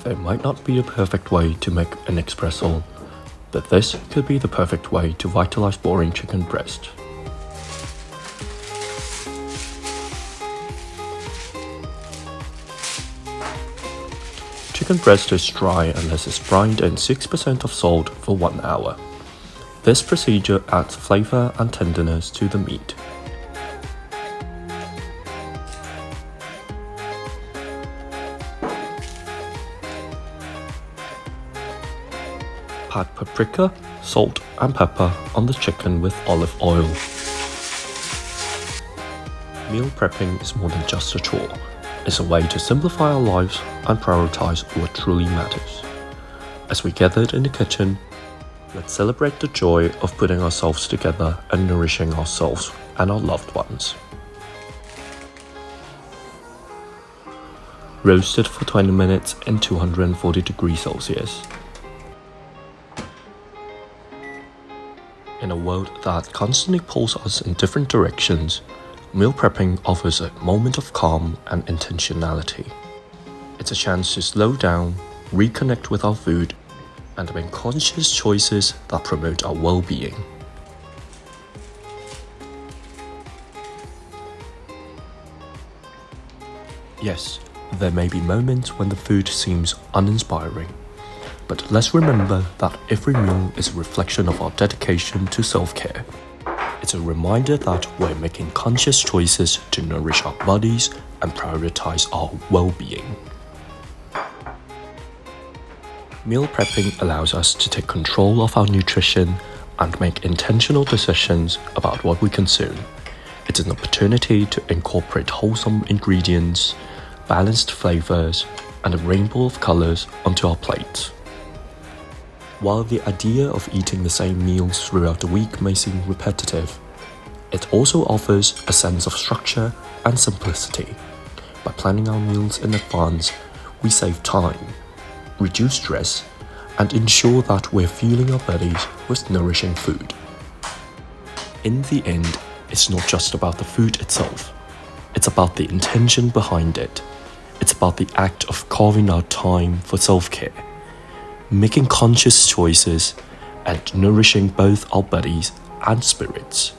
There might not be a perfect way to make an espresso, but this could be the perfect way to vitalize boring chicken breast. Chicken breast is dry unless it's brined in 6% of salt for 1 hour. This procedure adds flavor and tenderness to the meat. Add paprika, salt and pepper on the chicken with olive oil. Meal prepping is more than just a chore. It's a way to simplify our lives and prioritize what truly matters. As we gathered in the kitchen, let's celebrate the joy of putting ourselves together and nourishing ourselves and our loved ones. Roasted for 20 minutes in 240 degrees Celsius. In a world that constantly pulls us in different directions, meal prepping offers a moment of calm and intentionality. It's a chance to slow down, reconnect with our food, and make conscious choices that promote our well-being. Yes, there may be moments when the food seems uninspiring, but let's remember that every meal is a reflection of our dedication to self-care. It's a reminder that we're making conscious choices to nourish our bodies and prioritize our well-being. Meal prepping allows us to take control of our nutrition and make intentional decisions about what we consume. It's an opportunity to incorporate wholesome ingredients, balanced flavors, and a rainbow of colors onto our plates. While the idea of eating the same meals throughout the week may seem repetitive, it also offers a sense of structure and simplicity. By planning our meals in advance, we save time, reduce stress, and ensure that we're fueling our bodies with nourishing food. In the end, it's not just about the food itself. It's about the intention behind it. It's about the act of carving out time for self-care, making conscious choices, and nourishing both our bodies and spirits.